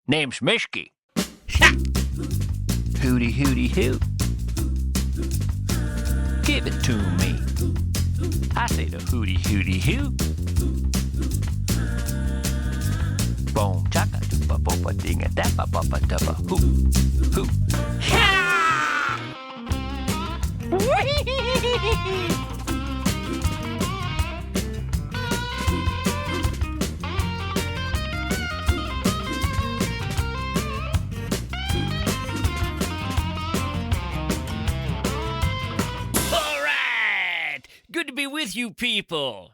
Name's Mischke. Hooty hooty hoo. Give it to me. I say the hooty hooty hoo. Boom chaka doopa boopa dinga dappa boppa dubba hoo hoo. Good to be with you people.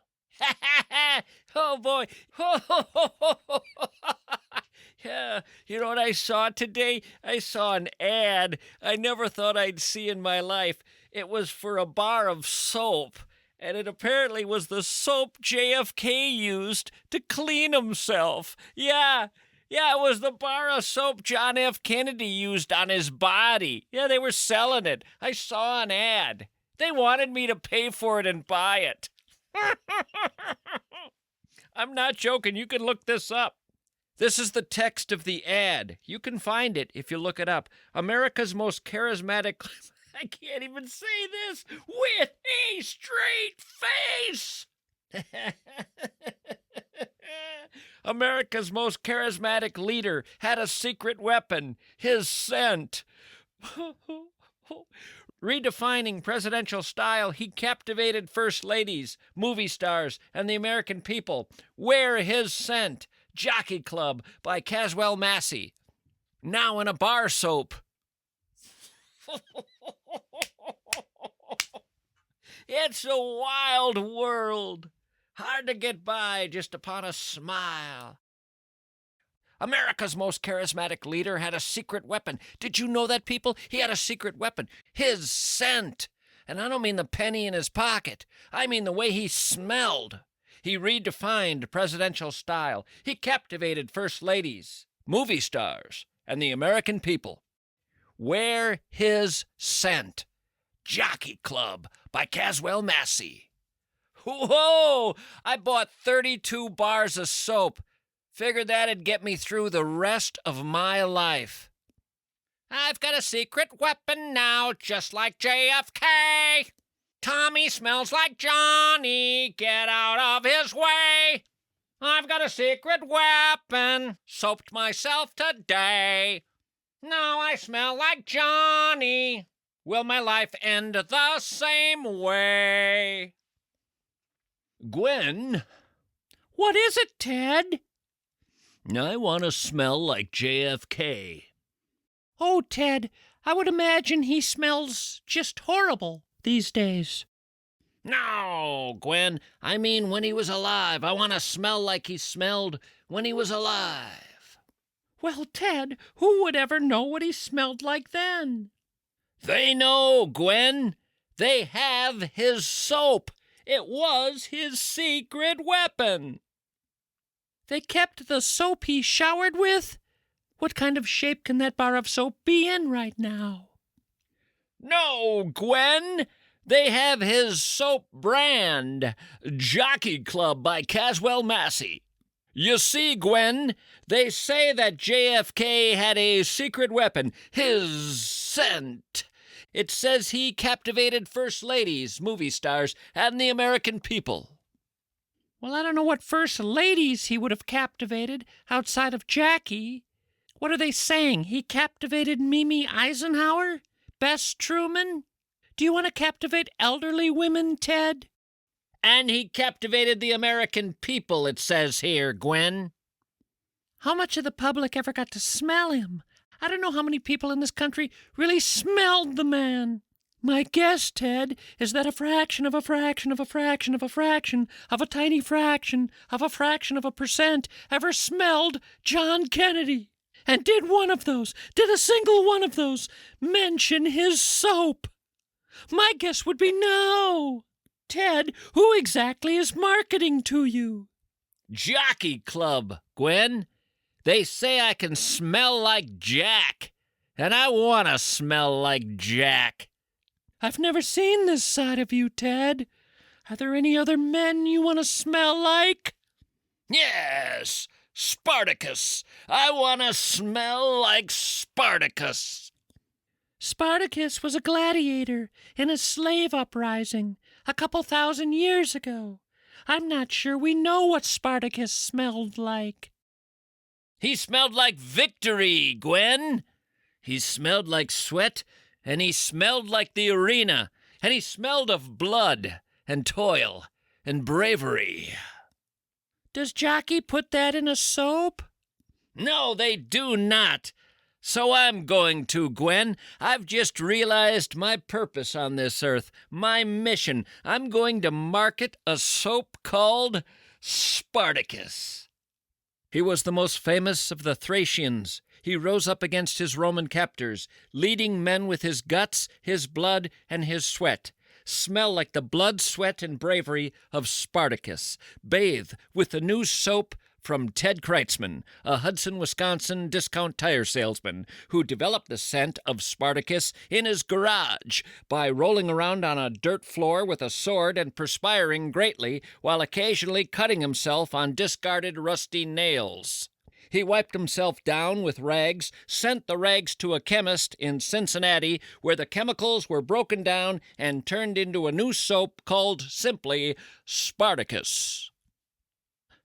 Oh boy. Yeah, you know what I saw today? I saw an ad I never thought I'd see in my life. It was for a bar of soap, and it apparently was the soap JFK used to clean himself. Yeah, it was the bar of soap John F. Kennedy used on his body. Yeah, they were selling it. I saw an ad. They wanted me to pay for it and buy it. I'm not joking. You can look this up. This is the text of the ad. You can find it if you look it up. America's most charismatic... I can't even say this. With a straight face. America's most charismatic leader had a secret weapon. His scent. Redefining presidential style, he captivated first ladies, movie stars, and the American people. Wear his scent. Jockey Club by Caswell Massey. Now in a bar soap. It's a wild world. Hard to get by just upon a smile. America's most charismatic leader had a secret weapon. Did you know that, people? He had a secret weapon. His scent. And I don't mean the penny in his pocket. I mean the way he smelled. He redefined presidential style. He captivated first ladies, movie stars, and the American people. Wear his scent. Jockey Club by Caswell Massey. Whoa! I bought 32 bars of soap. Figured that'd get me through the rest of my life. I've got a secret weapon now, just like JFK. Tommy smells like Johnny. Get out of his way. I've got a secret weapon. Soaped myself today. Now I smell like Johnny. Will my life end the same way? Gwen? What is it, Ted? I want to smell like JFK. Oh, Ted, I would imagine he smells just horrible these days. No, Gwen, I mean when he was alive. I want to smell like he smelled when he was alive. Well, Ted, who would ever know what he smelled like then? They know, Gwen. They have his soap. It was his secret weapon. They kept the soap he showered with? What kind of shape can that bar of soap be in right now? No, Gwen. They have his soap brand, Jockey Club by Caswell Massey. You see, Gwen, they say that JFK had a secret weapon, his scent. It says he captivated first ladies, movie stars, and the American people. Well, I don't know what first ladies he would have captivated outside of Jackie. What are they saying? He captivated Mimi Eisenhower? Bess Truman? Do you want to captivate elderly women, Ted? And he captivated the American people, it says here, Gwen. How much of the public ever got to smell him? I don't know how many people in this country really smelled the man. My guess, Ted, is that a fraction of a fraction of a fraction of a fraction of a tiny fraction of a fraction of a percent ever smelled John Kennedy. And did a single one of those, mention his soap? My guess would be no. Ted, who exactly is marketing to you? Jockey Club, Gwen. They say I can smell like Jack, and I want to smell like Jack. I've never seen this side of you, Ted. Are there any other men you want to smell like? Yes, Spartacus. I want to smell like Spartacus. Spartacus was a gladiator in a slave uprising a couple thousand years ago. I'm not sure we know what Spartacus smelled like. He smelled like victory, Gwen. He smelled like sweat, and he smelled like the arena, and he smelled of blood and toil and bravery. Does Jockey put that in a soap? No, they do not. So I'm going to, Gwen. I've just realized my purpose on this earth, my mission. I'm going to market a soap called Spartacus. He was the most famous of the Thracians. He rose up against his Roman captors, leading men with his guts, his blood, and his sweat. Smell like the blood, sweat, and bravery of Spartacus. Bathe with the new soap from Ted Kreitzman, a Hudson, Wisconsin discount tire salesman who developed the scent of Spartacus in his garage by rolling around on a dirt floor with a sword and perspiring greatly while occasionally cutting himself on discarded rusty nails. He wiped himself down with rags, sent the rags to a chemist in Cincinnati, where the chemicals were broken down and turned into a new soap called simply Spartacus.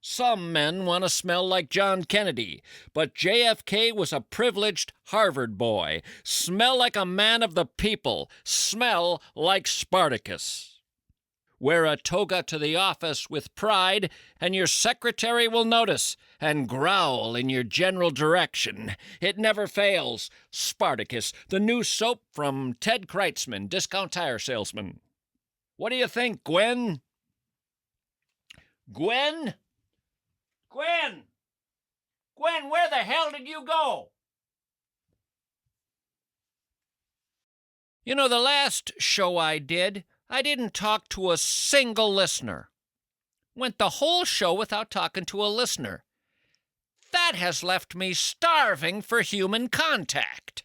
Some men want to smell like John Kennedy, but JFK was a privileged Harvard boy. Smell like a man of the people. Smell like Spartacus. Wear a toga to the office with pride, and your secretary will notice and growl in your general direction. It never fails. Spartacus, the new soap from Ted Kreitzman, discount tire salesman. What do you think, Gwen? Gwen? Gwen! Gwen, where the hell did you go? You know, the last show I didn't talk to a single listener. Went the whole show without talking to a listener. That has left me starving for human contact.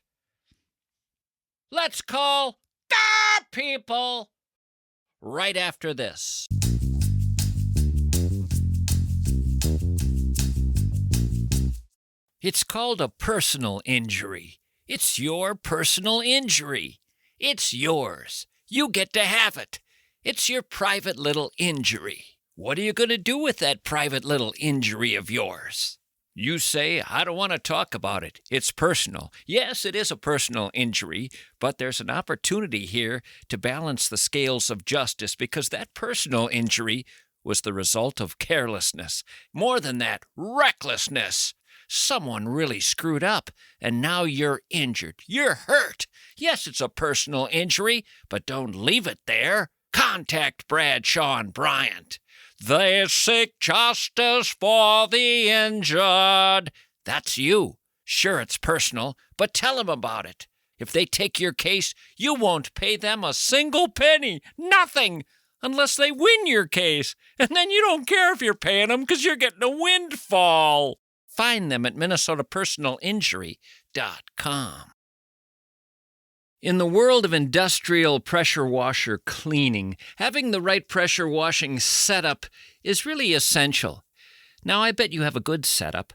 Let's call the people right after this. It's called a personal injury. It's your personal injury. It's yours. You get to have it. It's your private little injury. What are you going to do with that private little injury of yours? You say, I don't want to talk about it. It's personal. Yes, it is a personal injury, but there's an opportunity here to balance the scales of justice because that personal injury was the result of carelessness. More than that, recklessness. Someone really screwed up, and now you're injured. You're hurt. Yes, it's a personal injury, but don't leave it there. Contact Bradshaw and Bryant. They seek justice for the injured. That's you. Sure, it's personal, but tell them about it. If they take your case, you won't pay them a single penny. Nothing. Unless they win your case. And then you don't care if you're paying them because you're getting a windfall. Find them at MinnesotaPersonalInjury.com. In the world of industrial pressure washer cleaning, having the right pressure washing setup is really essential. Now, I bet you have a good setup,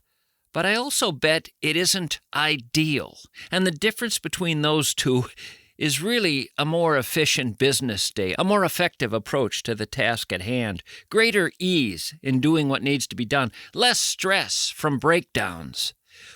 but I also bet it isn't ideal. And the difference between those two is really a more efficient business day, a more effective approach to the task at hand, greater ease in doing what needs to be done, less stress from breakdowns.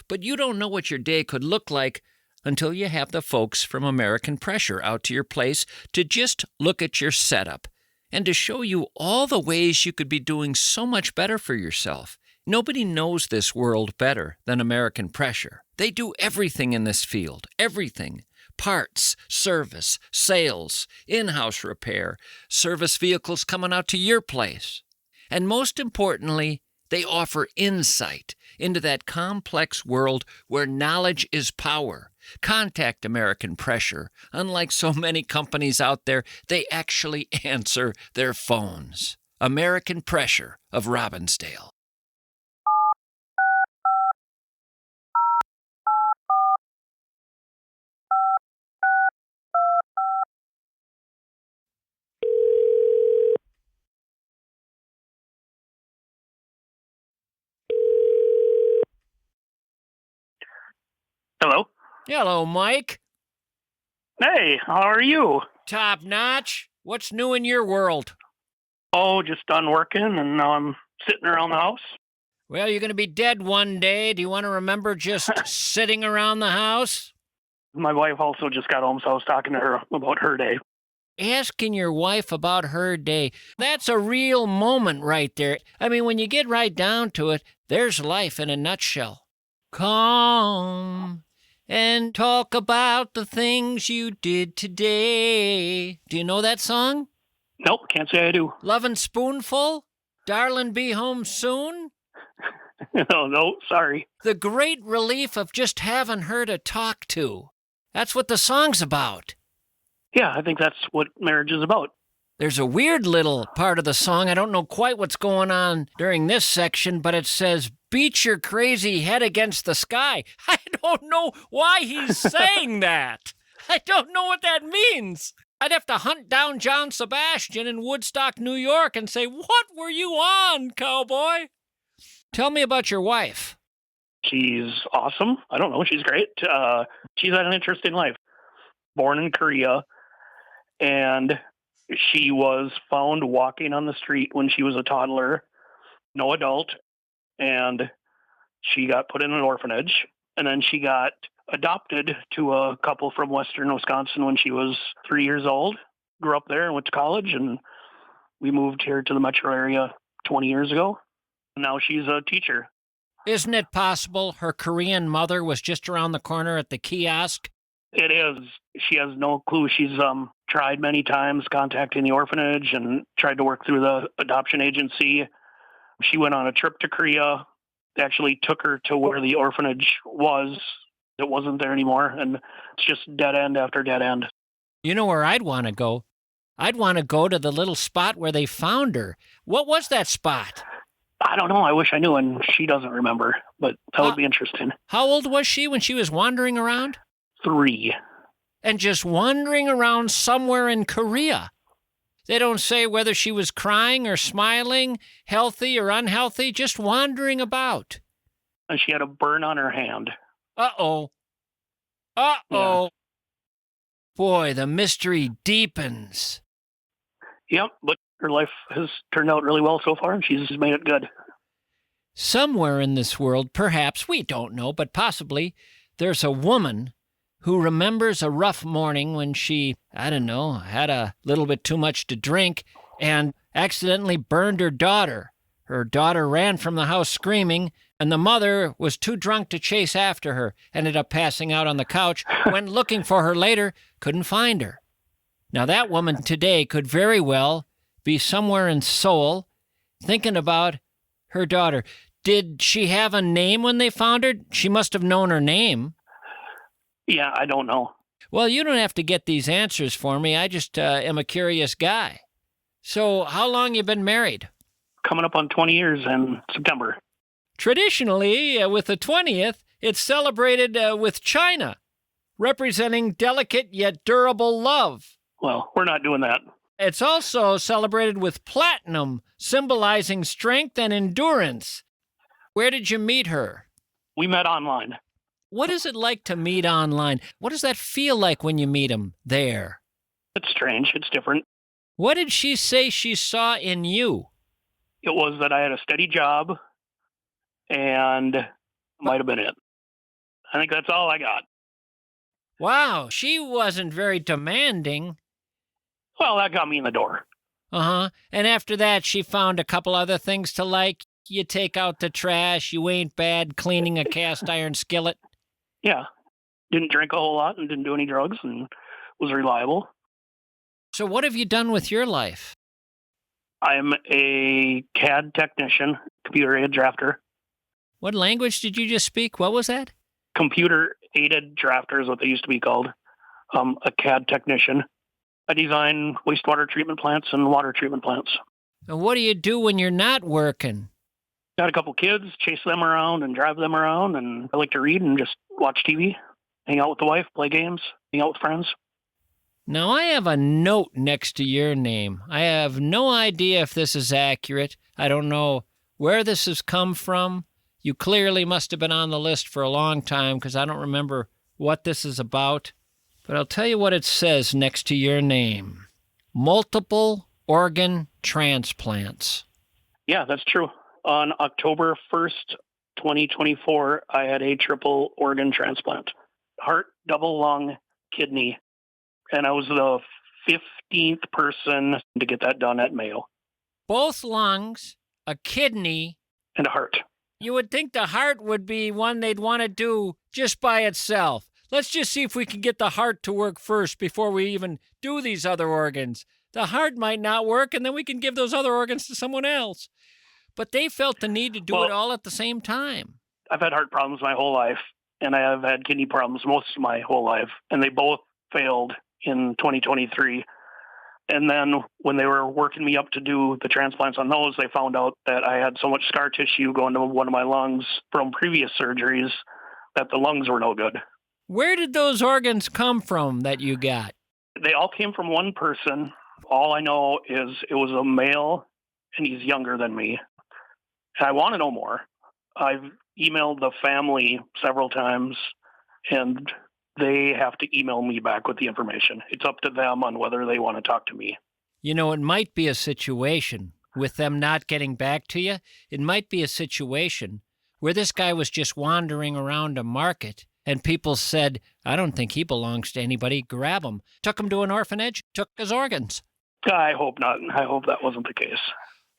But you don't know what your day could look like until you have the folks from American Pressure out to your place to just look at your setup and to show you all the ways you could be doing so much better for yourself. Nobody knows this world better than American Pressure. They do everything in this field, everything. Parts, service, sales, in-house repair, service vehicles coming out to your place. And most importantly, they offer insight into that complex world where knowledge is power. Contact American Pressure. Unlike so many companies out there, they actually answer their phones. American Pressure of Robbinsdale. Hello. Hello, Mike. Hey, how are you? Top notch. What's new in your world? Oh, just done working, and now I'm sitting around the house. Well, you're going to be dead one day. Do you want to remember just sitting around the house? My wife also just got home, so I was talking to her about her day. Asking your wife about her day. That's a real moment right there. I mean, when you get right down to it, there's life in a nutshell. Come and talk about the things you did today. Do you know that song? Nope, can't say I do. Lovin' Spoonful? Darlin' Be Home Soon? No, sorry. The great relief of just having her to talk to. That's what the song's about. Yeah, I think that's what marriage is about. There's a weird little part of the song. I don't know quite what's going on during this section, but it says, beat your crazy head against the sky. I don't know why he's saying that. I don't know what that means. I'd have to hunt down John Sebastian in Woodstock, New York, and say, what were you on, cowboy? Tell me about your wife. She's awesome. I don't know. She's great. She's had an interesting life. Born in Korea, and she was found walking on the street when she was a toddler, no adult, and she got put in an orphanage. And then she got adopted to a couple from Western Wisconsin when she was 3 years old. Grew up there and went to college, and we moved here to the metro area 20 years ago. Now she's a teacher. Isn't it possible her Korean mother was just around the corner at the kiosk? It is. She has no clue. She's tried many times contacting the orphanage and tried to work through the adoption agency. She went on a trip to Korea. They actually took her to where the orphanage was. It wasn't there anymore, and it's just dead end after dead end. You know where I'd want to go? I'd want to go to the little spot where they found her. What was that spot? I don't know. I wish I knew, and she doesn't remember, but that would be interesting. How old was she when she was wandering around? 3. And just wandering around somewhere in Korea. They don't say whether she was crying or smiling, healthy or unhealthy, just wandering about. And she had a burn on her hand. Uh-oh. Uh-oh. Yeah. Boy, the mystery deepens. Yep, but her life has turned out really well so far, and she's made it good. Somewhere in this world, perhaps, we don't know, but possibly, there's a woman who remembers a rough morning when she, I don't know, had a little bit too much to drink and accidentally burned her daughter. Her daughter ran from the house screaming, and the mother was too drunk to chase after her, ended up passing out on the couch, went looking for her later, couldn't find her. Now that woman today could very well be somewhere in Seoul thinking about her daughter. Did she have a name when they found her? She must have known her name. Yeah, I don't know. Well, you don't have to get these answers for me. I just am a curious guy. So how long you been married? Coming up on 20 years in September. Traditionally, with the 20th, it's celebrated with China, representing delicate yet durable love. Well, we're not doing that. It's also celebrated with platinum, symbolizing strength and endurance. Where did you meet her? We met online. What is it like to meet online? What does that feel like when you meet him there? It's strange. It's different. What did she say she saw in you? It was that I had a steady job, and might have been it. I think that's all I got. Wow, she wasn't very demanding. Well, that got me in the door. Uh-huh. And after that, she found a couple other things to like. You take out the trash, you ain't bad cleaning a cast iron skillet. Yeah. Didn't drink a whole lot and didn't do any drugs and was reliable. So what have you done with your life? I'm a CAD technician, computer-aided drafter. What language did you just speak? What was that? Computer-aided drafter is what they used to be called. A CAD technician. I design wastewater treatment plants and water treatment plants. And what do you do when you're not working? Got a couple kids, chase them around and drive them around, and I like to read and just watch TV, hang out with the wife, play games, hang out with friends. Now, I have a note next to your name. I have no idea if this is accurate. I don't know where this has come from. You clearly must have been on the list for a long time because I don't remember what this is about. But I'll tell you what it says next to your name. Multiple organ transplants. Yeah, that's true. On October 1st, 2024, I had a triple organ transplant. Heart, double lung, kidney. And I was the 15th person to get that done at Mayo. Both lungs, a kidney, and a heart. You would think the heart would be one they'd want to do just by itself. Let's just see if we can get the heart to work first before we even do these other organs. The heart might not work, and then we can give those other organs to someone else. But they felt the need to do it all at the same time. I've had heart problems my whole life, and I have had kidney problems most of my whole life, and they both failed in 2023. And then when they were working me up to do the transplants on those, they found out that I had so much scar tissue going to one of my lungs from previous surgeries that the lungs were no good. Where did those organs come from that you got? They all came from one person. All I know is it was a male, and he's younger than me. And I want to know more. I've emailed the family several times, and they have to email me back with the information. It's up to them on whether they want to talk to me. You know, it might be a situation with them not getting back to you. It might be a situation where this guy was just wandering around a market and people said, I don't think he belongs to anybody. Grab him. Took him to an orphanage, took his organs. I hope not. I hope that wasn't the case.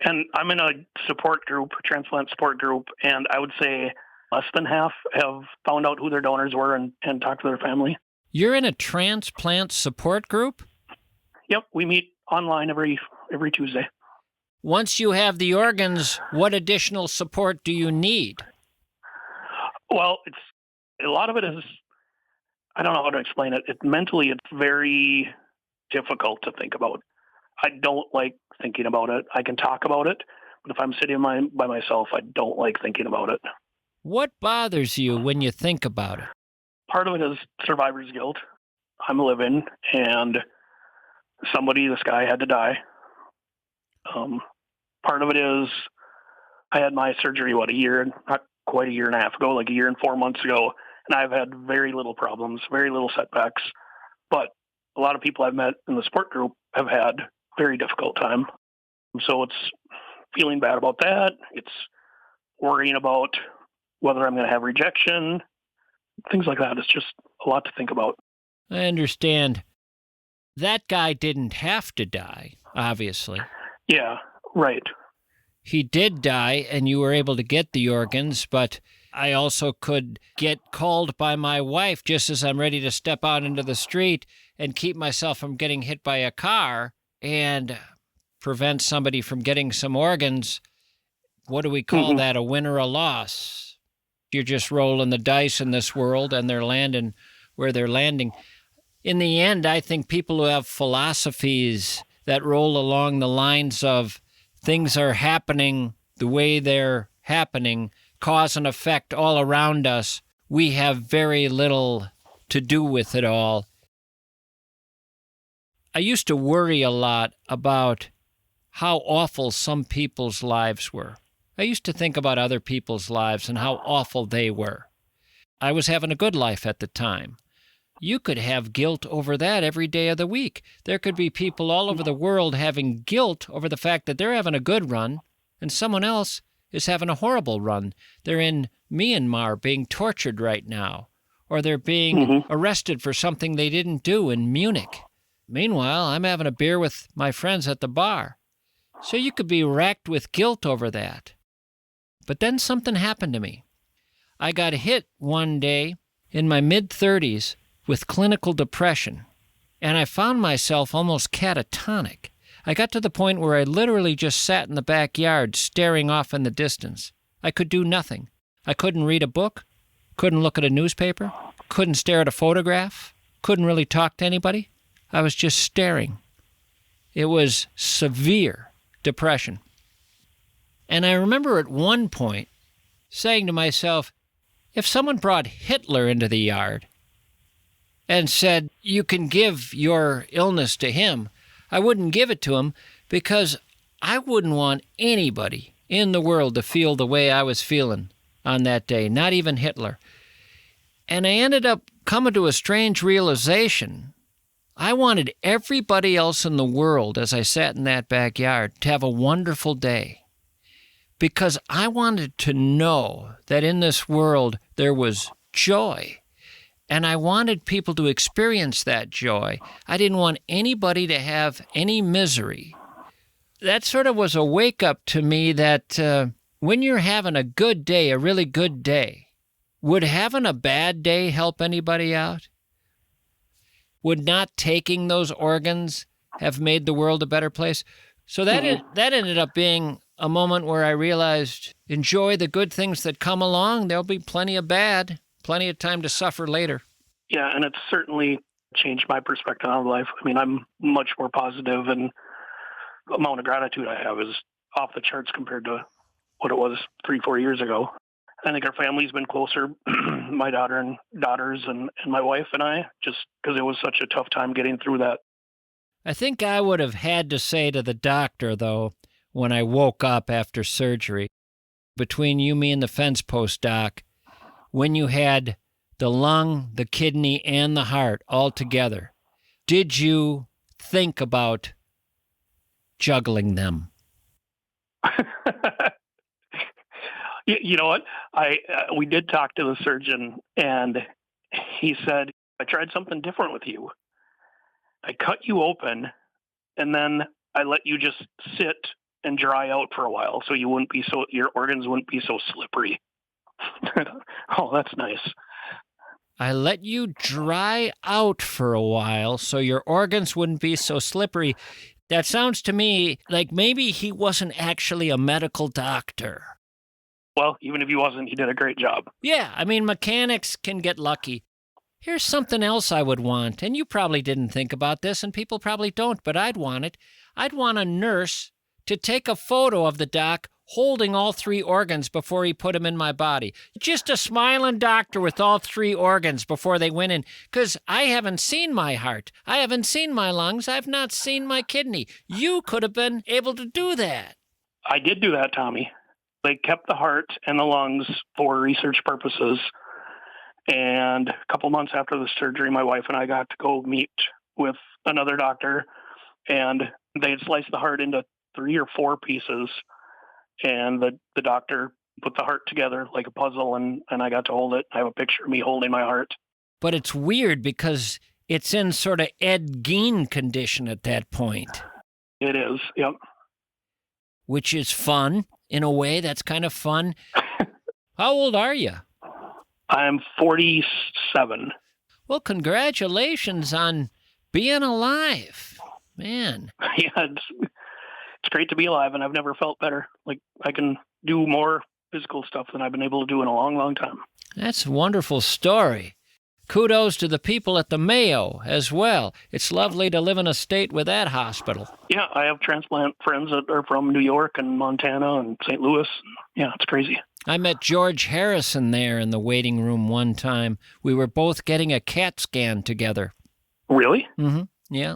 And I'm in a support group, transplant support group, and I would say less than half have found out who their donors were and talked to their family. You're in a transplant support group? Yep, we meet online every Tuesday. Once you have the organs, what additional support do you need? Well, a lot of it is, I don't know how to explain it. Mentally, it's very difficult to think about. I don't like thinking about it. I can talk about it, but if I'm sitting by myself, I don't like thinking about it. What bothers you when you think about it? Part of it is survivor's guilt. I'm living, and this guy had to die. Part of it is I had my surgery, not quite a year and a half ago, like a year and 4 months ago, and I've had very little problems, very little setbacks. But a lot of people I've met in the support group have had very difficult time. So it's feeling bad about that. It's worrying about whether I'm going to have rejection, things like that. It's just a lot to think about. I understand. That guy didn't have to die, obviously. Yeah, right. He did die, and you were able to get the organs, but I also could get called by my wife just as I'm ready to step out into the street and keep myself from getting hit by a car and prevent somebody from getting some organs. What do we call that, a win or a loss? You're just rolling the dice in this world, and they're landing where they're landing. In the end, I think people who have philosophies that roll along the lines of things are happening the way they're happening, cause and effect all around us, we have very little to do with it all. I used to worry a lot about how awful some people's lives were. I used to think about other people's lives and how awful they were. I was having a good life at the time. You could have guilt over that every day of the week. There could be people all over the world having guilt over the fact that they're having a good run and someone else is having a horrible run. They're in Myanmar being tortured right now, or they're being arrested for something they didn't do in Munich. Meanwhile, I'm having a beer with my friends at the bar. So you could be racked with guilt over that. But then something happened to me. I got hit one day in my mid-30s with clinical depression, and I found myself almost catatonic. I got to the point where I literally just sat in the backyard staring off in the distance. I could do nothing. I couldn't read a book, couldn't look at a newspaper, couldn't stare at a photograph, couldn't really talk to anybody. I was just staring. It was severe depression. And I remember at one point saying to myself, if someone brought Hitler into the yard and said, you can give your illness to him, I wouldn't give it to him because I wouldn't want anybody in the world to feel the way I was feeling on that day, not even Hitler. And I ended up coming to a strange realization. I wanted everybody else in the world, as I sat in that backyard, to have a wonderful day. Because I wanted to know that in this world there was joy. And I wanted people to experience that joy. I didn't want anybody to have any misery. That sort of was a wake-up to me that when you're having a good day, a really good day, would having a bad day help anybody out? Would not taking those organs have made the world a better place? So that ended up being a moment where I realized, enjoy the good things that come along. There'll be plenty of bad, plenty of time to suffer later. Yeah, and it's certainly changed my perspective on life. I mean, I'm much more positive, and the amount of gratitude I have is off the charts compared to what it was 3-4 years ago. I think our family's been closer, my daughters and my wife and I, just because it was such a tough time getting through that. I think I would have had to say to the doctor, though, when I woke up after surgery, between you, me, and the fence post, Doc, when you had the lung, the kidney, and the heart all together, did you think about juggling them? You know what? We did talk to the surgeon, and he said, I tried something different with you. I cut you open, and then I let you just sit and dry out for a while, so your organs wouldn't be so slippery. Oh, that's nice. I let you dry out for a while, so your organs wouldn't be so slippery. That sounds to me like maybe he wasn't actually a medical doctor. Well, even if he wasn't, he did a great job. Yeah, I mean, mechanics can get lucky. Here's something else I would want, and you probably didn't think about this, and people probably don't, but I'd want it. I'd want a nurse to take a photo of the doc holding all 3 organs before he put them in my body. Just a smiling doctor with all 3 organs before they went in, because I haven't seen my heart. I haven't seen my lungs. I've not seen my kidney. You could have been able to do that. I did do that, Tommy. They kept the heart and the lungs for research purposes. And a couple months after the surgery, my wife and I got to go meet with another doctor, and they had sliced the heart into 3 or 4 pieces. And the doctor put the heart together like a puzzle, and I got to hold it. I have a picture of me holding my heart. But it's weird because it's in sort of Ed Gein condition at that point. It is, yep. Which is fun. In a way, that's kind of fun. How old are you? I'm 47. Well, congratulations on being alive. Man. Yeah, it's great to be alive, and I've never felt better. Like, I can do more physical stuff than I've been able to do in a long, long time. That's a wonderful story. Kudos to the people at the Mayo as well. It's lovely to live in a state with that hospital. Yeah, I have transplant friends that are from New York and Montana and St. Louis. Yeah, it's crazy. I met George Harrison there in the waiting room one time. We were both getting a CAT scan together. Really? Mm-hmm. Yeah.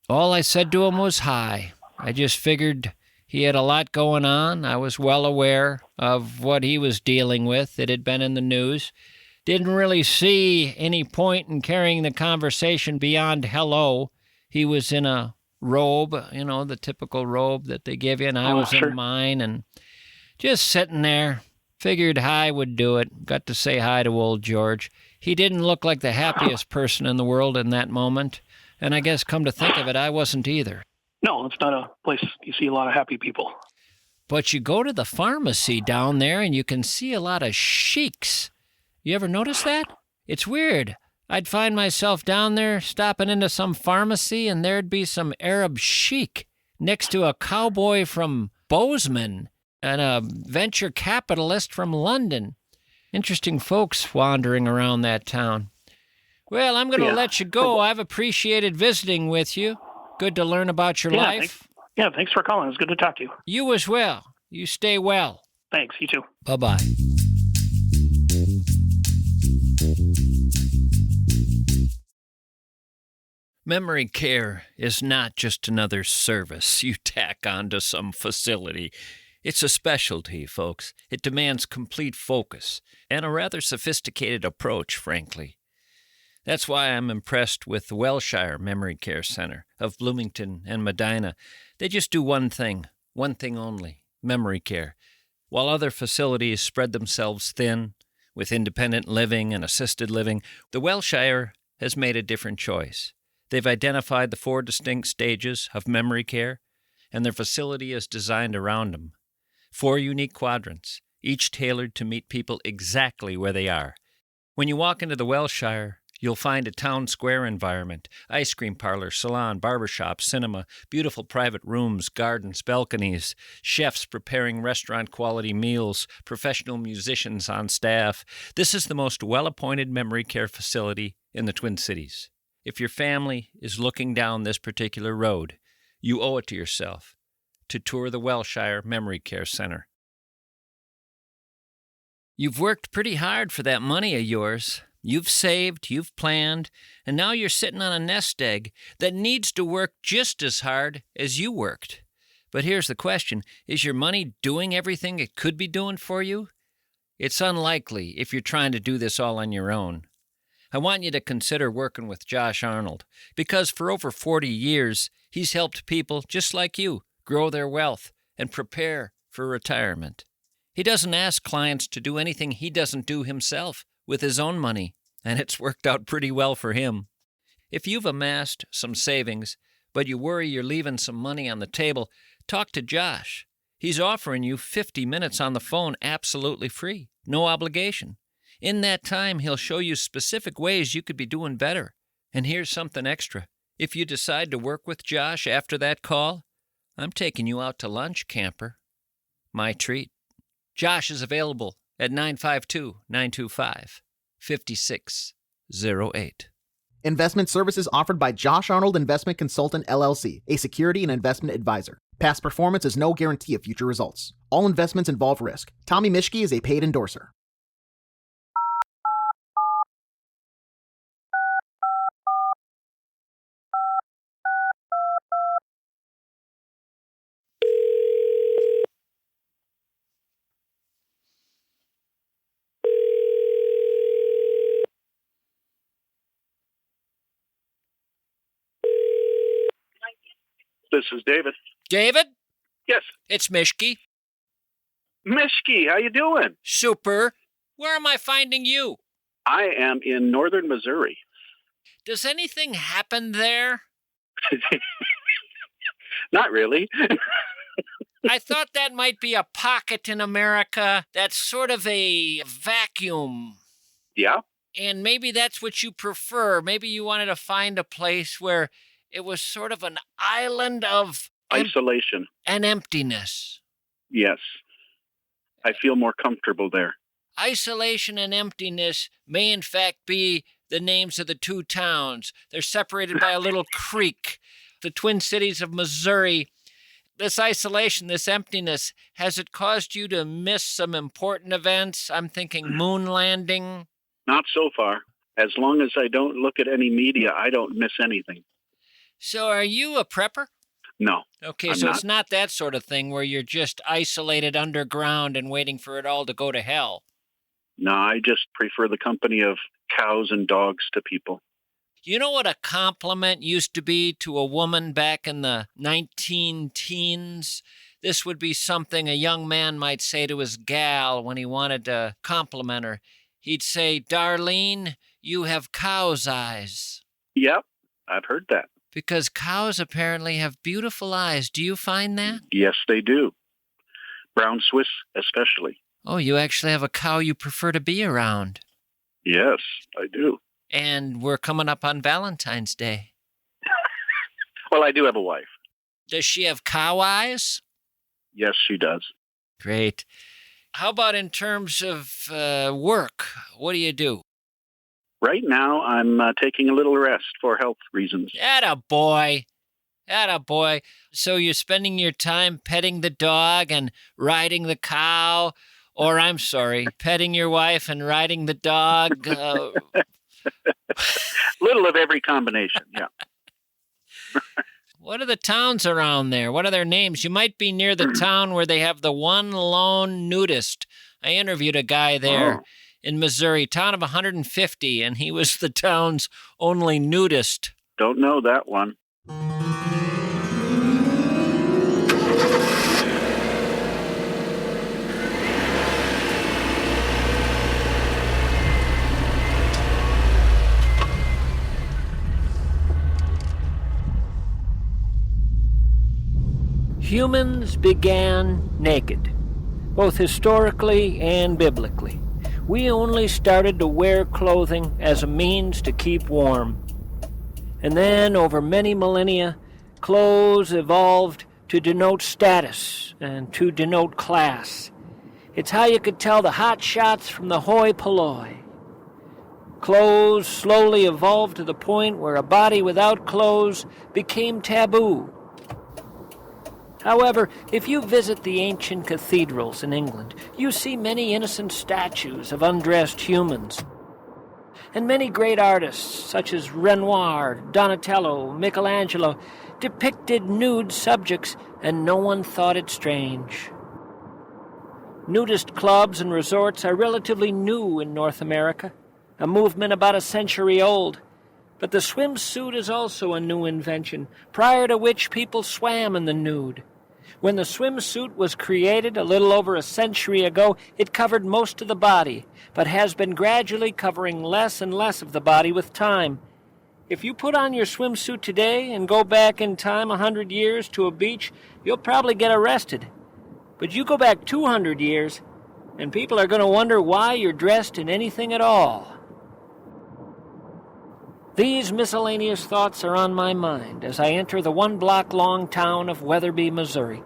All I said to him was hi. I just figured he had a lot going on. I was well aware of what he was dealing with. It had been in the news. Didn't really see any point in carrying the conversation beyond hello. He was in a robe, the typical robe that they give you, and I was in mine, and just sitting there. Figured hi would do it. Got to say hi to old George. He didn't look like the happiest person in the world in that moment, and I guess come to think of it, I wasn't either. No, it's not a place you see a lot of happy people. But you go to the pharmacy down there, and you can see a lot of sheiks. You ever notice that? It's weird. I'd find myself down there stopping into some pharmacy, and there'd be some Arab sheik next to a cowboy from Bozeman and a venture capitalist from London. Interesting folks wandering around that town. Well, I'm going to let you go. I've appreciated visiting with you. Good to learn about your life. Thanks for calling. It's good to talk to you. You as well. You stay well. Thanks. You too. Bye-bye. Memory care is not just another service you tack onto some facility. It's a specialty, folks. It demands complete focus and a rather sophisticated approach, frankly. That's why I'm impressed with the Wellshire Memory Care Center of Bloomington and Medina. They just do one thing only, memory care. While other facilities spread themselves thin with independent living and assisted living, the Wellshire has made a different choice. They've identified the 4 distinct stages of memory care, and their facility is designed around them. 4 unique quadrants, each tailored to meet people exactly where they are. When you walk into the Wellshire, you'll find a town square environment, ice cream parlor, salon, barbershop, cinema, beautiful private rooms, gardens, balconies, chefs preparing restaurant-quality meals, professional musicians on staff. This is the most well-appointed memory care facility in the Twin Cities. If your family is looking down this particular road, you owe it to yourself to tour the Wellshire Memory Care Center. You've worked pretty hard for that money of yours. You've saved, you've planned, and now you're sitting on a nest egg that needs to work just as hard as you worked. But here's the question, is your money doing everything it could be doing for you? It's unlikely if you're trying to do this all on your own. I want you to consider working with Josh Arnold, because for over 40 years, he's helped people just like you grow their wealth and prepare for retirement. He doesn't ask clients to do anything he doesn't do himself with his own money, and it's worked out pretty well for him. If you've amassed some savings, but you worry you're leaving some money on the table, talk to Josh. He's offering you 50 minutes on the phone absolutely free, no obligation. In that time, he'll show you specific ways you could be doing better. And here's something extra. If you decide to work with Josh after that call, I'm taking you out to lunch, camper. My treat. Josh is available at 952-925-5608. Investment services offered by Josh Arnold Investment Consultant, LLC, a security and investment advisor. Past performance is no guarantee of future results. All investments involve risk. Tommy Mischke is a paid endorser. This is David. David? Yes. It's Mischke. Mischke, how you doing? Super. Where am I finding you? I am in northern Missouri. Does anything happen there? Not really. I thought that might be a pocket in America that's sort of a vacuum. Yeah? And maybe that's what you prefer. Maybe you wanted to find a place where it was sort of an island of isolation and emptiness. Yes. I feel more comfortable there. Isolation and emptiness may in fact be the names of the 2 towns. They're separated by a little creek. The Twin Cities of Missouri. This isolation, this emptiness, has it caused you to miss some important events? I'm thinking moon landing. Not so far. As long as I don't look at any media, I don't miss anything. So are you a prepper? No. Okay, I'm so not. It's not that sort of thing where you're just isolated underground and waiting for it all to go to hell. No, I just prefer the company of cows and dogs to people. You know what a compliment used to be to a woman back in the 19-teens? This would be something a young man might say to his gal when he wanted to compliment her. He'd say, "Darlene, you have cow's eyes." Yep, I've heard that. Because cows apparently have beautiful eyes. Do you find that? Yes, they do. Brown Swiss especially. Oh, you actually have a cow you prefer to be around. Yes, I do. And we're coming up on Valentine's Day. Well, I do have a wife. Does she have cow eyes? Yes, she does. Great. How about in terms of work? What do you do? Right now, I'm taking a little rest for health reasons. Attaboy. Attaboy. So you're spending your time petting the dog and riding the cow, or I'm sorry, petting your wife and riding the dog. Little of every combination, yeah. What are the towns around there? What are their names? You might be near the town where they have the one lone nudist. I interviewed a guy there in Missouri, town of 150, and he was the town's only nudist. Don't know that one. Humans began naked, both historically and biblically. We only started to wear clothing as a means to keep warm. And then, over many millennia, clothes evolved to denote status and to denote class. It's how you could tell the hot shots from the hoi polloi. Clothes slowly evolved to the point where a body without clothes became taboo. However, if you visit the ancient cathedrals in England, you see many innocent statues of undressed humans. And many great artists, such as Renoir, Donatello, Michelangelo, depicted nude subjects, and no one thought it strange. Nudist clubs and resorts are relatively new in North America, a movement about a century old. But the swimsuit is also a new invention, prior to which people swam in the nude. When the swimsuit was created a little over a century ago, it covered most of the body, but has been gradually covering less and less of the body with time. If you put on your swimsuit today and go back in time 100 years to a beach, you'll probably get arrested. But you go back 200 years, and people are going to wonder why you're dressed in anything at all. These miscellaneous thoughts are on my mind as I enter the one-block-long town of Weatherby, Missouri.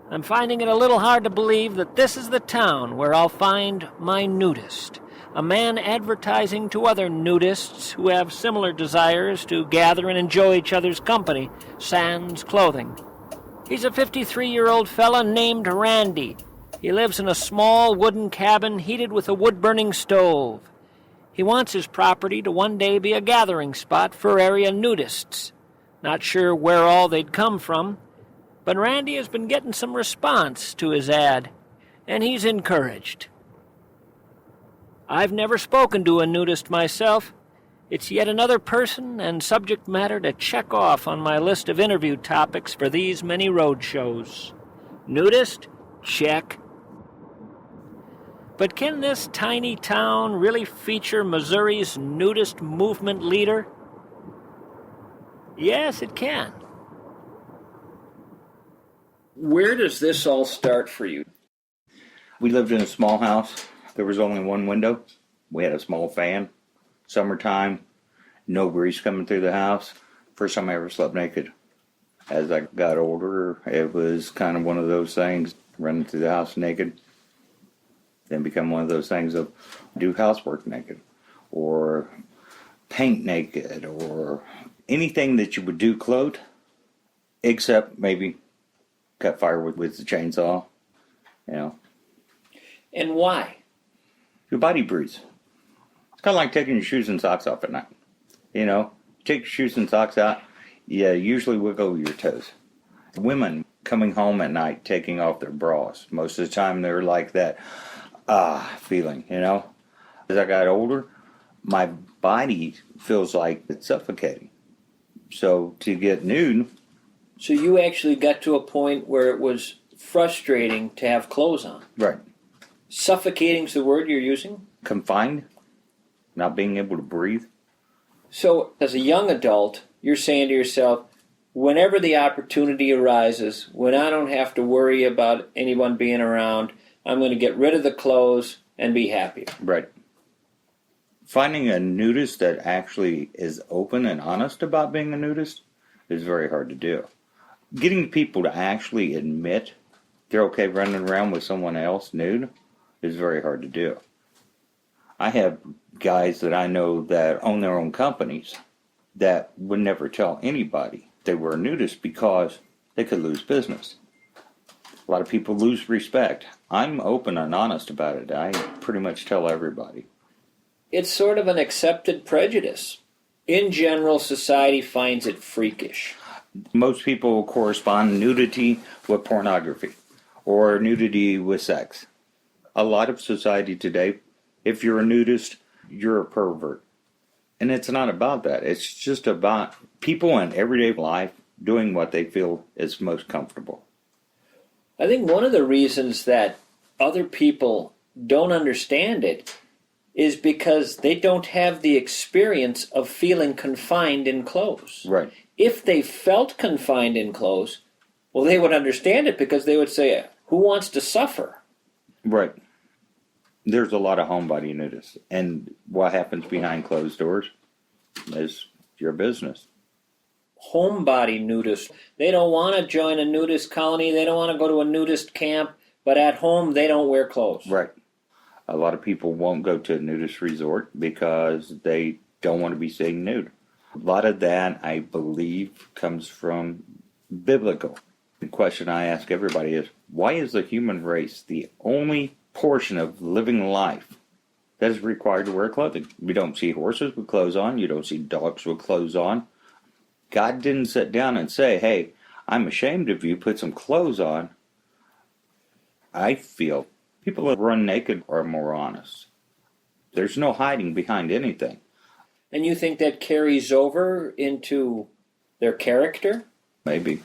I'm finding it a little hard to believe that this is the town where I'll find my nudist, a man advertising to other nudists who have similar desires to gather and enjoy each other's company, sans clothing. He's a 53-year-old fella named Randy. He lives in a small wooden cabin heated with a wood-burning stove. He wants his property to one day be a gathering spot for area nudists. Not sure where all they'd come from, but Randy has been getting some response to his ad, and he's encouraged. I've never spoken to a nudist myself. It's yet another person and subject matter to check off on my list of interview topics for these many road shows. Nudist? Check. But can this tiny town really feature Missouri's nudist movement leader? Yes, it can. Where does this all start for you? We lived in a small house. There was only one window. We had a small fan. Summertime, no breeze coming through the house. First time I ever slept naked. As I got older, it was kind of one of those things, running through the house naked. Then become one of those things of do housework naked, or paint naked, or anything that you would do clothed, except maybe cut fire with the chainsaw, you know. And why? Your body breathes. It's kind of like taking your shoes and socks off at night. You know, take your shoes and socks out, you usually wiggle your toes. Women coming home at night taking off their bras, most of the time they're like that feeling, you know. As I got older, my body feels like it's suffocating. So to get nude. So you actually got to a point where it was frustrating to have clothes on. Right. Suffocating's the word you're using? Confined, not being able to breathe. So as a young adult, you're saying to yourself, whenever the opportunity arises, when I don't have to worry about anyone being around, I'm going to get rid of the clothes and be happy. Right. Finding a nudist that actually is open and honest about being a nudist is very hard to do. Getting people to actually admit they're okay running around with someone else nude is very hard to do. I have guys that I know that own their own companies that would never tell anybody they were a nudist because they could lose business. A lot of people lose respect. I'm open and honest about it. I pretty much tell everybody. It's sort of an accepted prejudice. In general, society finds it freakish. Most people correspond nudity with pornography or nudity with sex. A lot of society today, if you're a nudist, you're a pervert. And it's not about that. It's just about people in everyday life doing what they feel is most comfortable. I think one of the reasons that other people don't understand it is because they don't have the experience of feeling confined in clothes. Right. If they felt confined in clothes, well, they would understand it because they would say, who wants to suffer? Right. There's a lot of homebody nudists. And what happens behind closed doors is your business. Homebody nudists. They don't want to join a nudist colony. They don't want to go to a nudist camp. But at home, they don't wear clothes. Right. A lot of people won't go to a nudist resort because they don't want to be seen nude. A lot of that, I believe, comes from biblical. The question I ask everybody is, why is the human race the only portion of living life that is required to wear clothing? We don't see horses with clothes on. You don't see dogs with clothes on. God didn't sit down and say, hey, I'm ashamed of you, put some clothes on. I feel people that run naked are more honest. There's no hiding behind anything. And you think that carries over into their character? Maybe.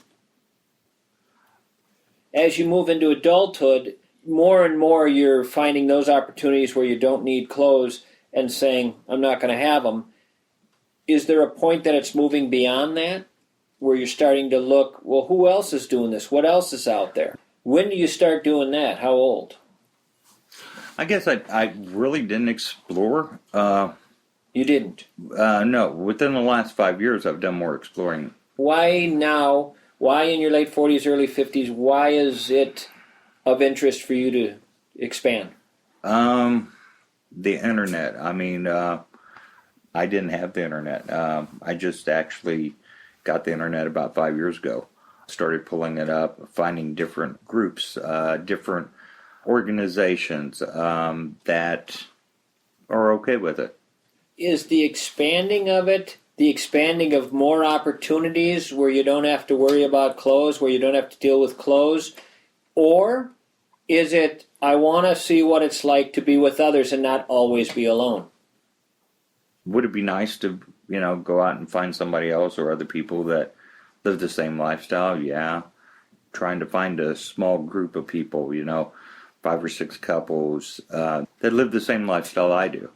As you move into adulthood, more and more you're finding those opportunities where you don't need clothes and saying, I'm not going to have them. Is there a point that it's moving beyond that, where you're starting to look, well, who else is doing this? What else is out there? When do you start doing that? How old? I guess I really didn't explore. You didn't? No. Within the last 5 years, I've done more exploring. Why now? Why in your late 40s, early 50s? Why is it of interest for you to expand? The internet. I mean, I didn't have the internet. I just actually got the internet about 5 years ago. Started pulling it up, finding different groups, different organizations that are okay with it. Is the expanding of it the expanding of more opportunities where you don't have to worry about clothes, where you don't have to deal with clothes? Or is it, I want to see what it's like to be with others and not always be alone? Would it be nice to, go out and find somebody else or other people that live the same lifestyle? Yeah. Trying to find a small group of people, 5 or 6 couples that live the same lifestyle I do.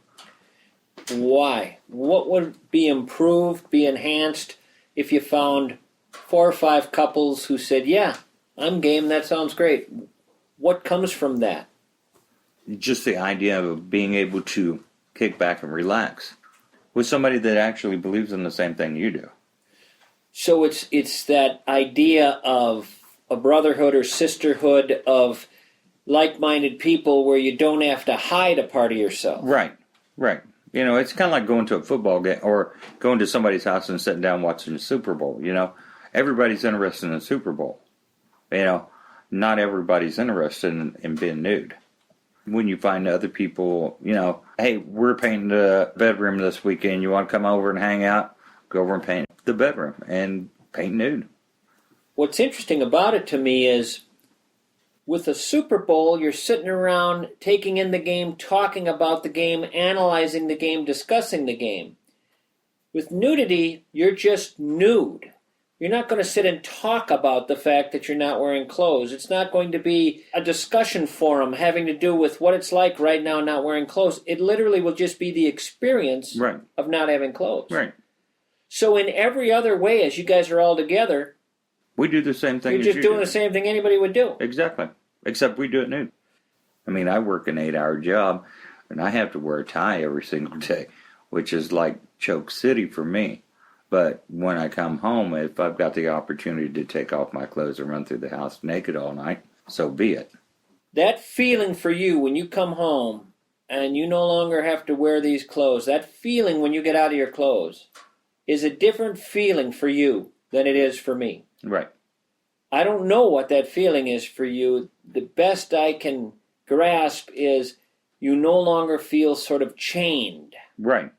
Why? What would be improved, be enhanced, if you found 4 or 5 couples who said, yeah, I'm game, that sounds great? What comes from that? Just the idea of being able to kick back and relax with somebody that actually believes in the same thing you do. So it's that idea of a brotherhood or sisterhood of like-minded people where you don't have to hide a part of yourself. Right. It's kind of like going to a football game or going to somebody's house and sitting down watching the Super Bowl. Everybody's interested in the Super Bowl. Not everybody's interested in being nude. When you find other people, hey, we're painting the bedroom this weekend. You want to come over and hang out? Go over and paint the bedroom and paint nude. What's interesting about it to me is with the Super Bowl, you're sitting around taking in the game, talking about the game, analyzing the game, discussing the game. With nudity, you're just nude. You're not going to sit and talk about the fact that you're not wearing clothes. It's not going to be a discussion forum having to do with what it's like right now not wearing clothes. It literally will just be the experience of not having clothes. Right. So in every other way, as you guys are all together, we do the same thing. You're just doing the same thing anybody would do. Exactly. Except we do it nude. I mean, I work an 8-hour job, and I have to wear a tie every single day, which is like choke city for me. But when I come home, if I've got the opportunity to take off my clothes and run through the house naked all night, so be it. That feeling for you when you come home and you no longer have to wear these clothes, that feeling when you get out of your clothes is a different feeling for you than it is for me. Right. I don't know what that feeling is for you. The best I can grasp is you no longer feel sort of chained. Right.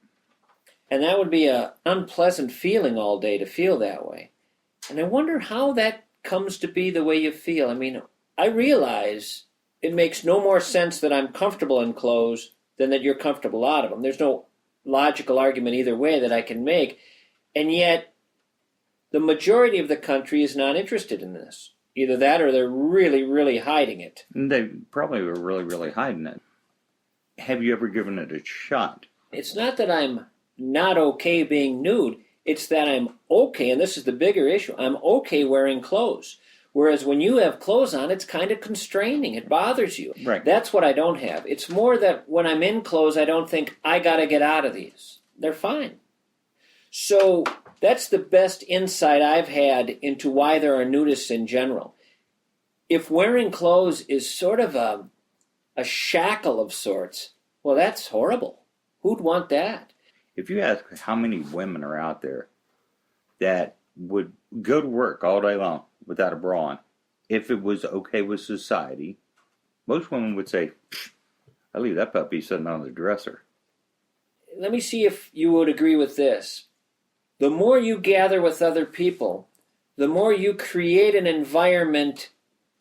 And that would be an unpleasant feeling all day to feel that way. And I wonder how that comes to be the way you feel. I mean, I realize it makes no more sense that I'm comfortable in clothes than that you're comfortable out of them. There's no logical argument either way that I can make. And yet, the majority of the country is not interested in this. Either that or they're really, really hiding it. They probably were really, really hiding it. Have you ever given it a shot? It's not that I'm not okay being nude. It's that I'm okay, and this is the bigger issue, I'm okay wearing clothes. Whereas when you have clothes on, it's kind of constraining. It bothers you. Right. That's what I don't have. It's more that when I'm in clothes, I don't think, I got to get out of these. They're fine. So that's the best insight I've had into why there are nudists in general. If wearing clothes is sort of a shackle of sorts, well, that's horrible. Who'd want that? If you ask how many women are out there that would go to work all day long without a bra on, if it was okay with society, most women would say, I leave that puppy sitting on the dresser. Let me see if you would agree with this. The more you gather with other people, the more you create an environment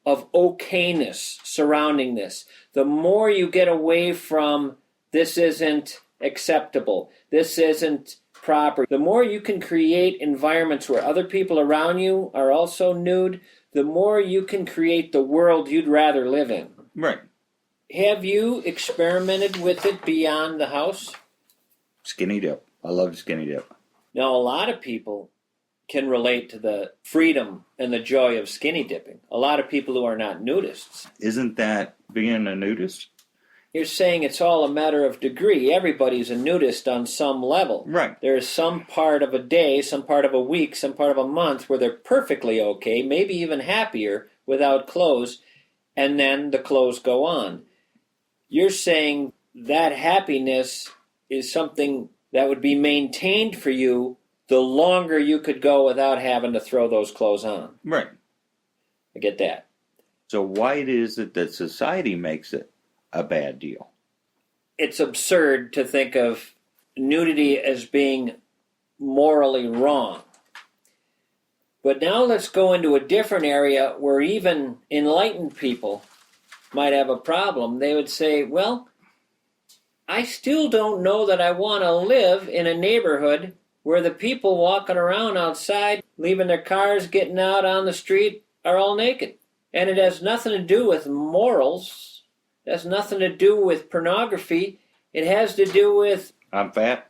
of okayness surrounding this. The more you get away from, this isn't acceptable, this isn't proper. The more you can create environments where other people around you are also nude, the more you can create the world you'd rather live in. Right. Have you experimented with it beyond the house? Skinny dip. I love skinny dip. Now, a lot of people can relate to the freedom and the joy of skinny dipping. A lot of people who are not nudists. Isn't that being a nudist? You're saying it's all a matter of degree. Everybody's a nudist on some level. Right. There is some part of a day, some part of a week, some part of a month where they're perfectly okay, maybe even happier without clothes, and then the clothes go on. You're saying that happiness is something that would be maintained for you the longer you could go without having to throw those clothes on. Right. I get that. So why is it that society makes it a bad deal? It's absurd to think of nudity as being morally wrong. But now let's go into a different area where even enlightened people might have a problem. They would say, well, I still don't know that I want to live in a neighborhood where the people walking around outside, leaving their cars, getting out on the street, are all naked. And it has nothing to do with morals. It has nothing to do with pornography. It has to do with... I'm fat.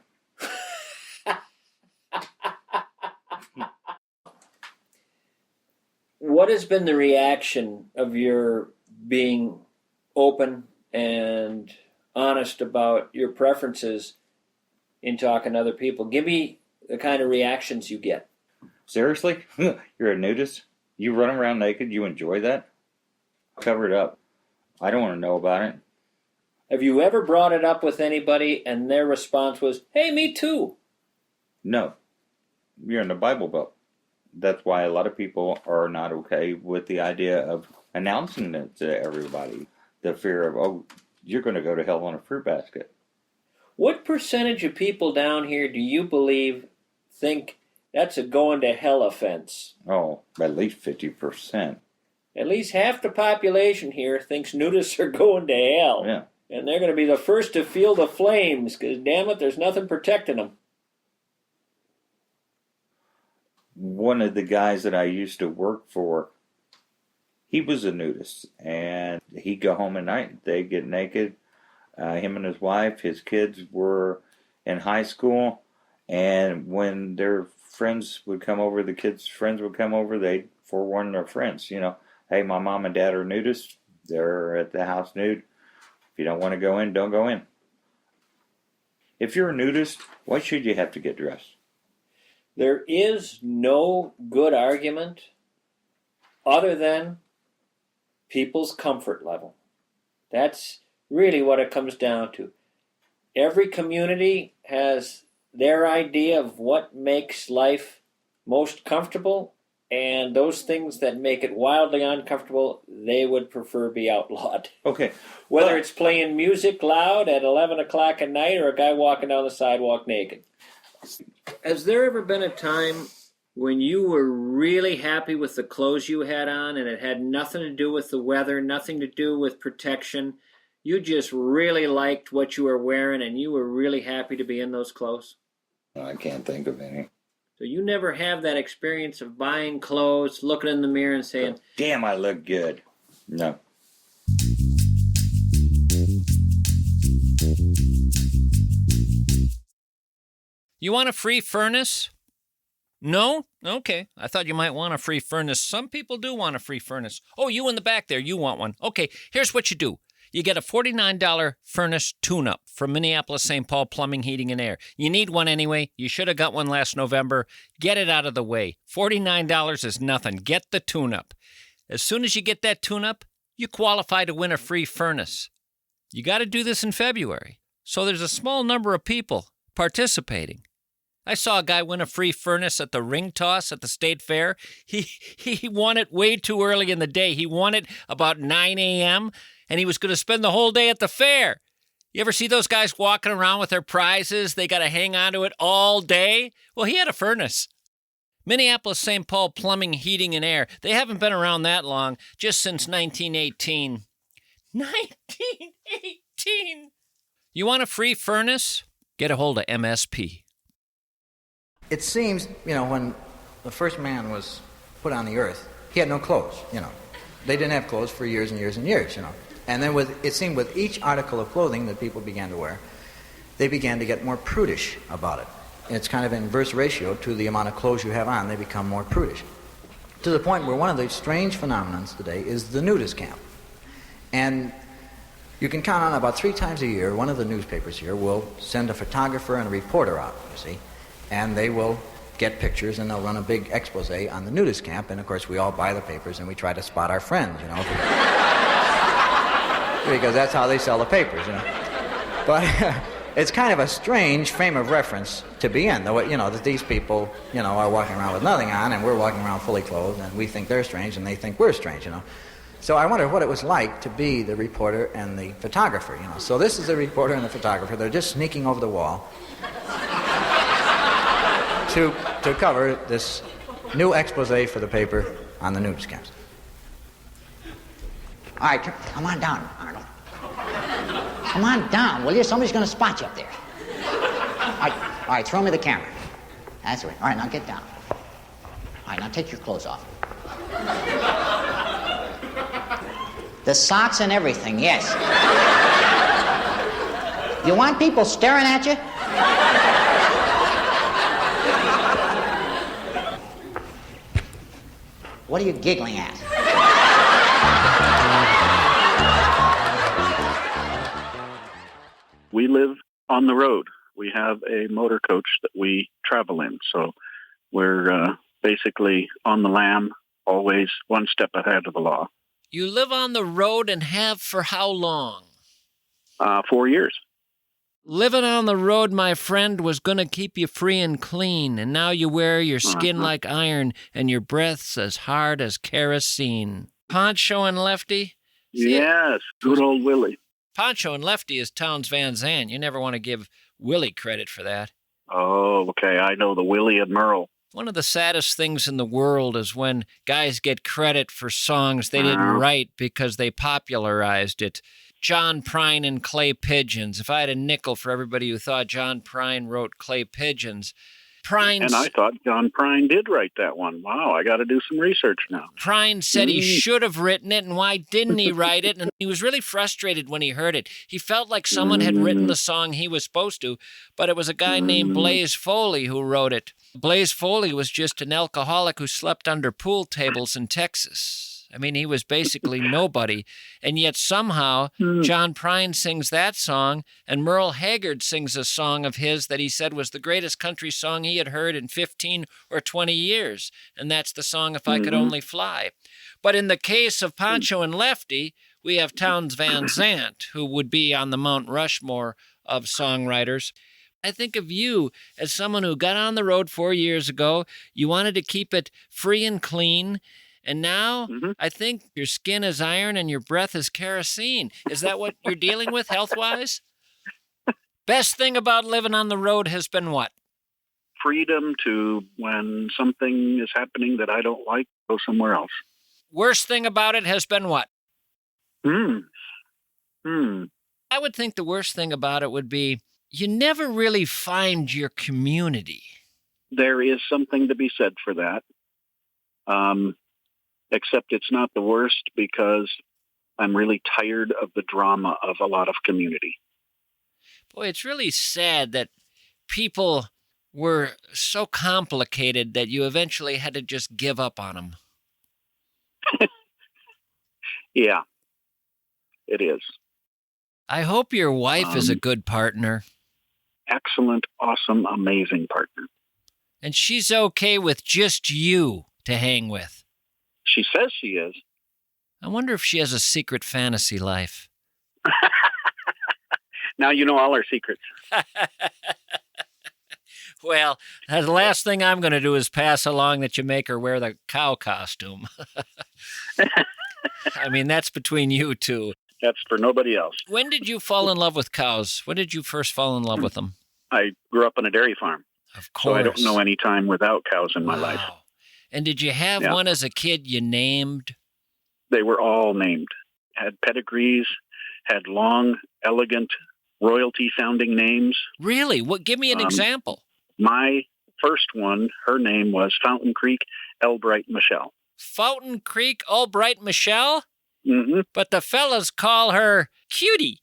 What has been the reaction of your being open and honest about your preferences in talking to other people? Give me the kind of reactions you get. Seriously? You're a nudist? You run around naked? You enjoy that? Cover it up. I don't want to know about it. Have you ever brought it up with anybody and their response was, hey, me too? No. You're in the Bible Belt. That's why a lot of people are not okay with the idea of announcing it to everybody. The fear of, oh, you're going to go to hell on a fruit basket. What percentage of people down here do you believe think that's a going to hell offense? Oh, at least 50%. At least half the population here thinks nudists are going to hell. Yeah. And they're going to be the first to feel the flames, because damn it, there's nothing protecting them. One of the guys that I used to work for, he was a nudist, and he'd go home at night. They'd get naked. Him and his wife, his kids were in high school, and when their friends would come over, the kids' friends would come over, they'd forewarn their friends, you know, hey, my mom and dad are nudists. They're at the house nude. If you don't want to go in, don't go in. If you're a nudist, why should you have to get dressed? There is no good argument other than people's comfort level. That's really what it comes down to. Every community has their idea of what makes life most comfortable, and those things that make it wildly uncomfortable, they would prefer be outlawed. Okay. Whether it's playing music loud at 11 o'clock at night or a guy walking down the sidewalk naked. Has there ever been a time when you were really happy with the clothes you had on and it had nothing to do with the weather, nothing to do with protection? You just really liked what you were wearing and you were really happy to be in those clothes? I can't think of any. So you never have that experience of buying clothes, looking in the mirror and saying, damn, I look good. No. You want a free furnace? No? Okay. I thought you might want a free furnace. Some people do want a free furnace. Oh, you in the back there, you want one. Okay, here's what you do. You get a $49 furnace tune-up from Minneapolis St. Paul Plumbing, Heating, and Air. You need one anyway. You should have got one last November. Get it out of the way. $49 is nothing. Get the tune-up. As soon as you get that tune-up, you qualify to win a free furnace. You got to do this in February. So there's a small number of people participating. I saw a guy win a free furnace at the ring toss at the state fair. He won it way too early in the day. He won it about 9 a.m., and he was going to spend the whole day at the fair. You ever see those guys walking around with their prizes? They got to hang on to it all day. Well, he had a furnace. Minneapolis St. Paul Plumbing, Heating, and Air. They haven't been around that long, just since 1918. 1918! You want a free furnace? Get a hold of MSP. It seems, when the first man was put on the earth, he had no clothes, They didn't have clothes for years and years and years, And then it seemed with each article of clothing that people began to wear, they began to get more prudish about it. And it's kind of an inverse ratio to the amount of clothes you have on, they become more prudish. To the point where one of the strange phenomenons today is the nudist camp. And you can count on about 3 times a year, one of the newspapers here will send a photographer and a reporter out, and they will get pictures and they'll run a big expose on the nudist camp, and of course we all buy the papers and we try to spot our friends, because that's how they sell the papers, But it's kind of a strange frame of reference to be in, though, that these people, are walking around with nothing on and we're walking around fully clothed and we think they're strange and they think we're strange, So I wonder what it was like to be the reporter and the photographer, So this is the reporter and the photographer. They're just sneaking over the wall to cover this new expose for the paper on the nudist camps. All right, come on down, Arnold. Come on down, will you? Somebody's going to spot you up there. All right, throw me the camera. That's right. All right, now get down. All right, now take your clothes off. The socks and everything, yes. You want people staring at you? What are you giggling at? We live on the road. We have a motor coach that we travel in, so we're basically on the lam, always one step ahead of the law. You live on the road and have for how long? 4 years. Living on the road, my friend, was going to keep you free and clean, and now you wear your skin like iron and your breath's as hard as kerosene. Poncho and Lefty? Yes, good old Willie. Poncho and Lefty is Townes Van Zandt. You never want to give Willie credit for that. Oh, okay, I know the Willie and Merle. One of the saddest things in the world is when guys get credit for songs they didn't write because they popularized it. John Prine and Clay Pigeons. If I had a nickel for everybody who thought John Prine wrote Clay Pigeons. And I thought John Prine did write that one. Wow, I got to do some research now. Prine said he should have written it, and why didn't he write it? And he was really frustrated when he heard it. He felt like someone had written the song he was supposed to, but it was a guy named Blaze Foley who wrote it. Blaze Foley was just an alcoholic who slept under pool tables in Texas. I mean, he was basically nobody. And yet somehow John Prine sings that song, and Merle Haggard sings a song of his that he said was the greatest country song he had heard in 15 or 20 years. And that's the song If I Could Only Fly. But in the case of Poncho and Lefty, we have Townes Van Zandt, who would be on the Mount Rushmore of songwriters. I think of you as someone who got on the road 4 years ago. You wanted to keep it free and clean. And now I think your skin is iron and your breath is kerosene. Is that what you're dealing with health-wise? Best thing about living on the road has been what? freedom to, when something is happening that I don't like, go somewhere else. Worst thing about it has been what? Hmm. I would think the worst thing about it would be you never really find your community. There is something to be said for that. Except it's not the worst because I'm really tired of the drama of a lot of community. Boy, it's really sad that people were so complicated that you eventually had to just give up on them. Yeah, it is. I hope your wife is a good partner. Excellent, awesome, amazing partner. And she's okay with just you to hang with. She says she is. I wonder if she has a secret fantasy life. Now you know all our secrets. Well, the last thing I'm going to do is pass along that you make her wear the cow costume. I mean, that's between you two. That's for nobody else. When did you fall in love with cows? When did you first fall in love with them? I grew up on a dairy farm. Of course. So I don't know any time without cows in my life. And did you have one as a kid you named? They were all named. Had pedigrees, had long, elegant, royalty-sounding names. Really? What? Give me an example. My first one, her name was Fountain Creek Albright Michelle. Fountain Creek Albright Michelle? Mm-hmm. But the fellas call her Cutie.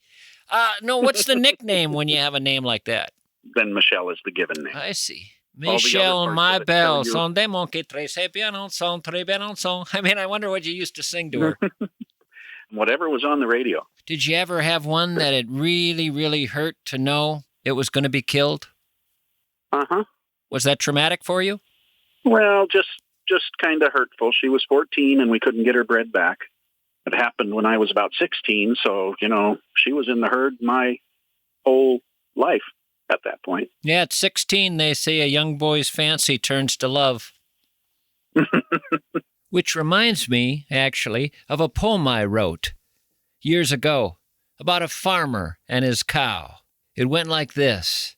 No, what's the nickname when you have a name like that? Then Michelle is the given name. I see. Michelle, my belle, son de mon que très bien son très bien son. I mean, I wonder what you used to sing to her. Whatever was on the radio. Did you ever have one that it really, really hurt to know it was going to be killed? Uh-huh. Was that traumatic for you? Well, just kind of hurtful. She was 14 and we couldn't get her bred back. It happened when I was about 16, so, she was in the herd my whole life at that point. Yeah, at 16, they say a young boy's fancy turns to love. Which reminds me, actually, of a poem I wrote years ago about a farmer and his cow. It went like this.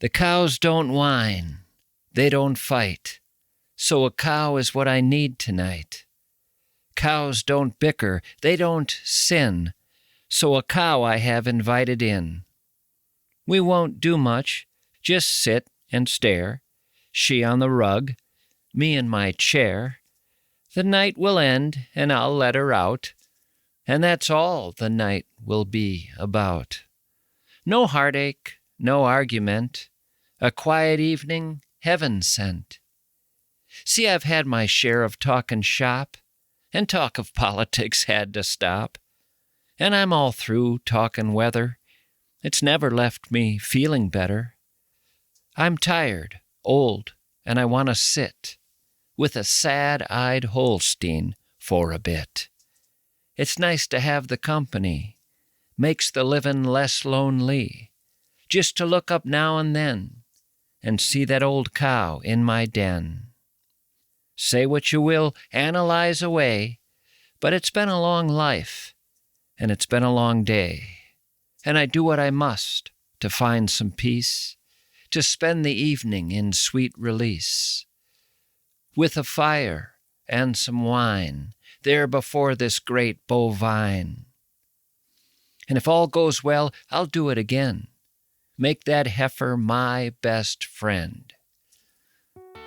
The cows don't whine. They don't fight. So a cow is what I need tonight. Cows don't bicker. They don't sin. So a cow I have invited in. We won't do much. Just sit and stare. She on the rug. Me in my chair. The night will end, and I'll let her out. And that's all the night will be about. No heartache, no argument. A quiet evening, heaven sent. See, I've had my share of talkin' shop, and talk of politics had to stop. And I'm all through talkin' weather. It's never left me feeling better. I'm tired, old, and I want to sit with a sad-eyed Holstein for a bit. It's nice to have the company, makes the livin' less lonely, just to look up now and then and see that old cow in my den. Say what you will, analyze away, but it's been a long life, and it's been a long day, and I do what I must to find some peace, to spend the evening in sweet release. With a fire and some wine, there before this great bovine. And if all goes well, I'll do it again. Make that heifer my best friend.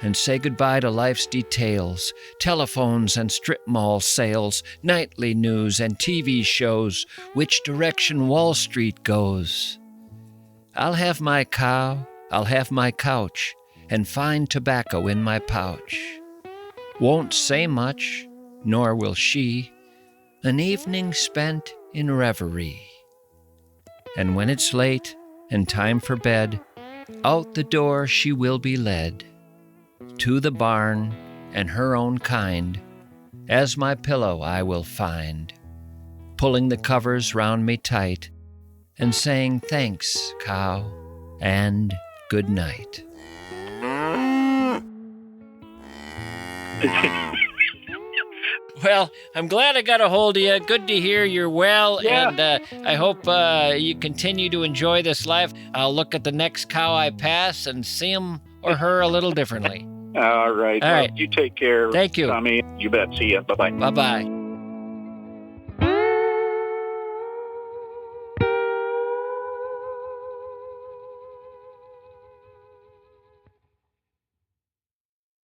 And say goodbye to life's details, telephones and strip mall sales, nightly news and TV shows, which direction Wall Street goes. I'll have my cow, I'll have my couch, and find tobacco in my pouch. Won't say much, nor will she, an evening spent in reverie. And when it's late and time for bed, out the door she will be led, to the barn and her own kind, as my pillow I will find, pulling the covers round me tight, and saying thanks, cow, and good night. Well, I'm glad I got a hold of you. Good to hear you're well, and I hope you continue to enjoy this life. I'll look at the next cow I pass and see him or her a little differently. All right. All right. You take care. Thank you. Tommy. You bet. See ya. Bye-bye. Bye-bye.